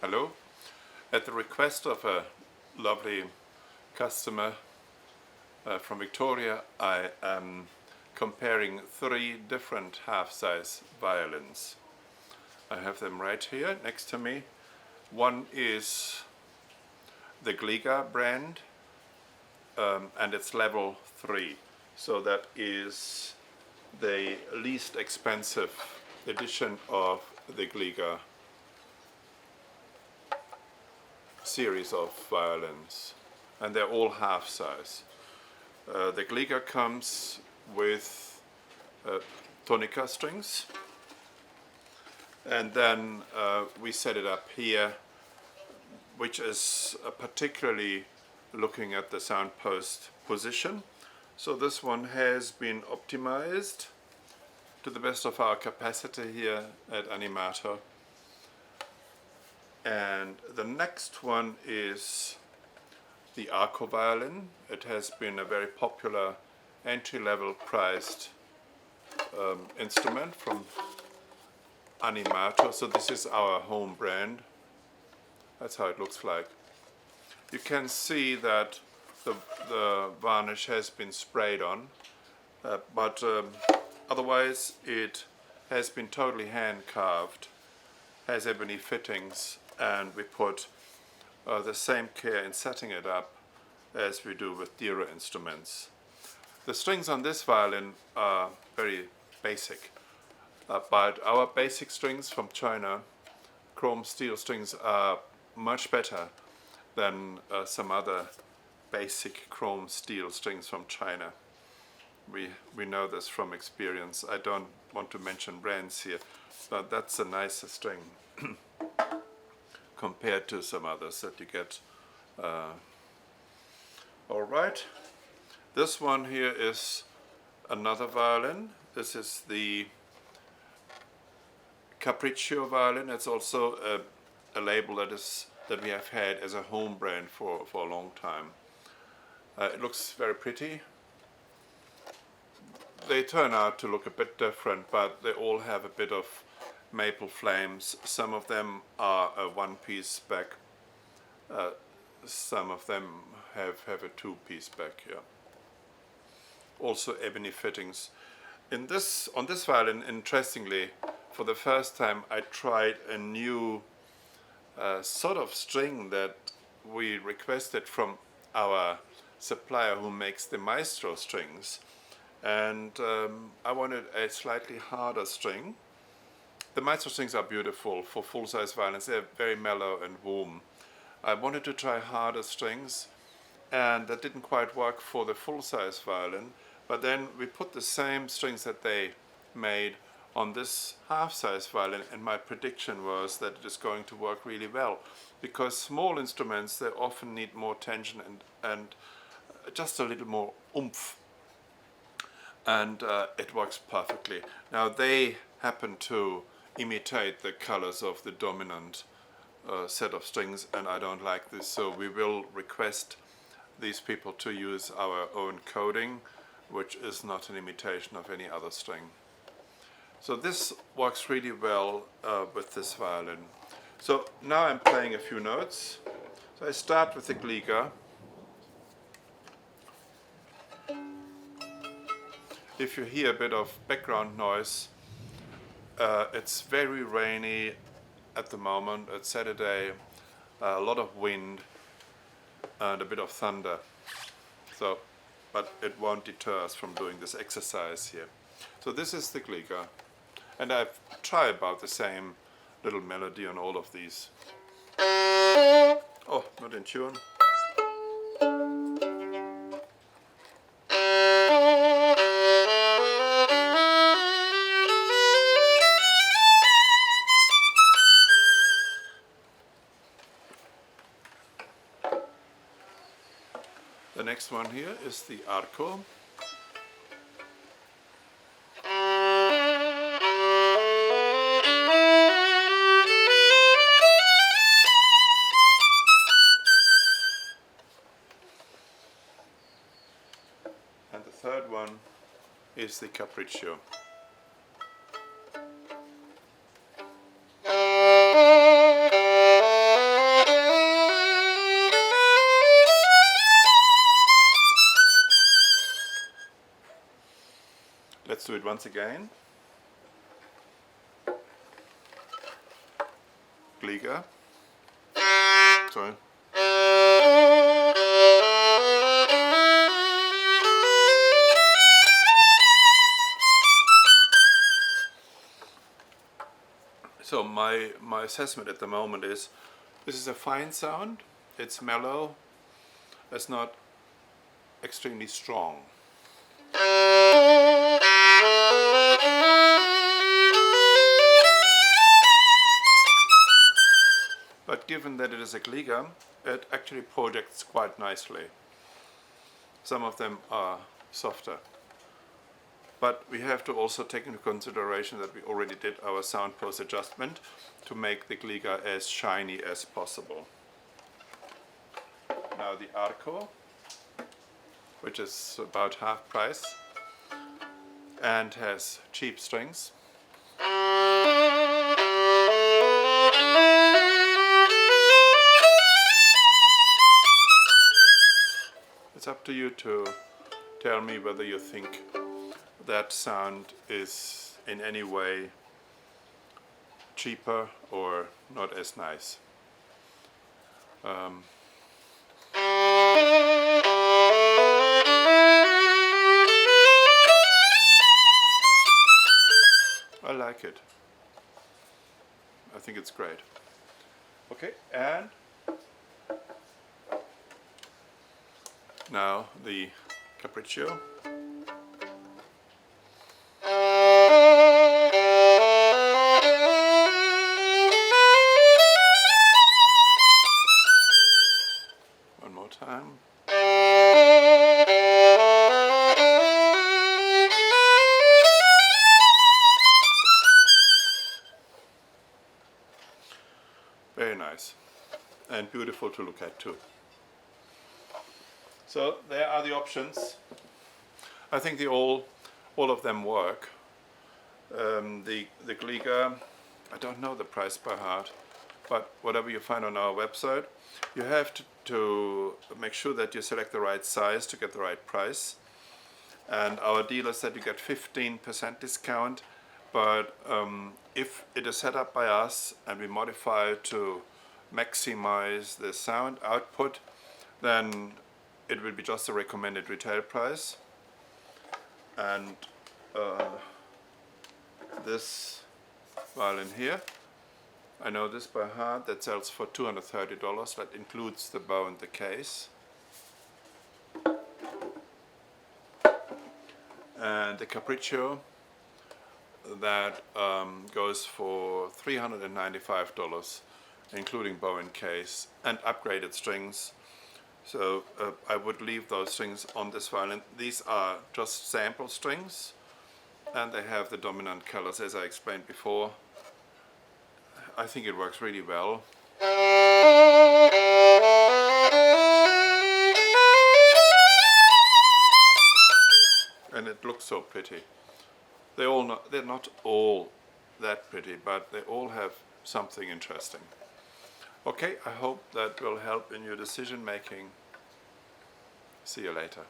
Hello. At the request of a lovely customer from Victoria, I am comparing 3 different half-size violins. I have them right here next to me. One is the Gliga brand and it's level 3. So that is the least expensive edition of the Gliga series of violins, and they're all half size. The Gliga comes with tonica strings, and then we set it up here, which is particularly looking at the sound post position. So this one has been optimized to the best of our capacity here at Animato. And the next one is the Arco violin. It has been a very popular entry-level priced instrument from Animato. So this is our home brand. That's how it looks like. You can see that the varnish has been sprayed on, but otherwise it has been totally hand carved, has ebony fittings, and we put the same care in setting it up as we do with dearer instruments. The strings on this violin are very basic, but our basic strings from China, chrome steel strings, are much better than some other basic chrome steel strings from China. We know this from experience. I don't want to mention brands here, but that's a nicer string compared to some others that you get. All right, this one here is another violin. This is the Capriccio violin. It's also a label that we have had as a home brand for a long time. It looks very pretty. They turn out to look a bit different, but they all have a bit of maple flames. Some of them are a one-piece back. Some of them have a two-piece back here. Also ebony fittings. On this violin, interestingly, for the first time I tried a new sort of string that we requested from our supplier who makes the Maestro strings, and I wanted a slightly harder string. The Maestro strings are beautiful for full-size violins. They're very mellow and warm. I wanted to try harder strings, and that didn't quite work for the full-size violin, but then we put the same strings that they made on this half-size violin, and my prediction was that it is going to work really well, because small instruments, they often need more tension and just a little more oomph, and it works perfectly. Now they happen to imitate the colors of the dominant set of strings, and I don't like this, so we will request these people to use our own coding, which is not an imitation of any other string. So this works really well with this violin. So now I'm playing a few notes. So I start with the Gliga. If you hear a bit of background noise, it's very rainy at the moment. It's Saturday, a lot of wind and a bit of thunder. So, but it won't deter us from doing this exercise here. So this is the Gliga, and I've tried about the same little melody on all of these. Oh, not in tune. The next one here is the Arco. And the third one is the Capriccio. Let's do it once again. Gliga. Sorry. So my assessment at the moment is this is a fine sound, it's mellow, it's not extremely strong. But given that it is a Gliga, it actually projects quite nicely. Some of them are softer. But we have to also take into consideration that we already did our sound pose adjustment to make the Gliga as shiny as possible. Now the Arco, which is about half price and has cheap strings. It's up to you to tell me whether you think that sound is in any way cheaper or not as nice. I like it. I think it's great. Okay, and now the Capriccio. One more time. Very nice and beautiful to look at too. So there are the options. I think all of them work. The Gliga, I don't know the price by heart, but whatever you find on our website, you have to make sure that you select the right size to get the right price. And our dealer said you get 15% discount, but if it is set up by us and we modify it to maximize the sound output, then it will be just the recommended retail price. And this violin here, I know this by heart, that sells for $230. That includes the bow and the case. And the Capriccio, that goes for $395, including bow and case and upgraded strings. So I would leave those strings on this violin. These are just sample strings and they have the dominant colors as I explained before. I think it works really well. And it looks so pretty. They're not all that pretty, but they all have something interesting. Okay, I hope that will help in your decision making. See you later.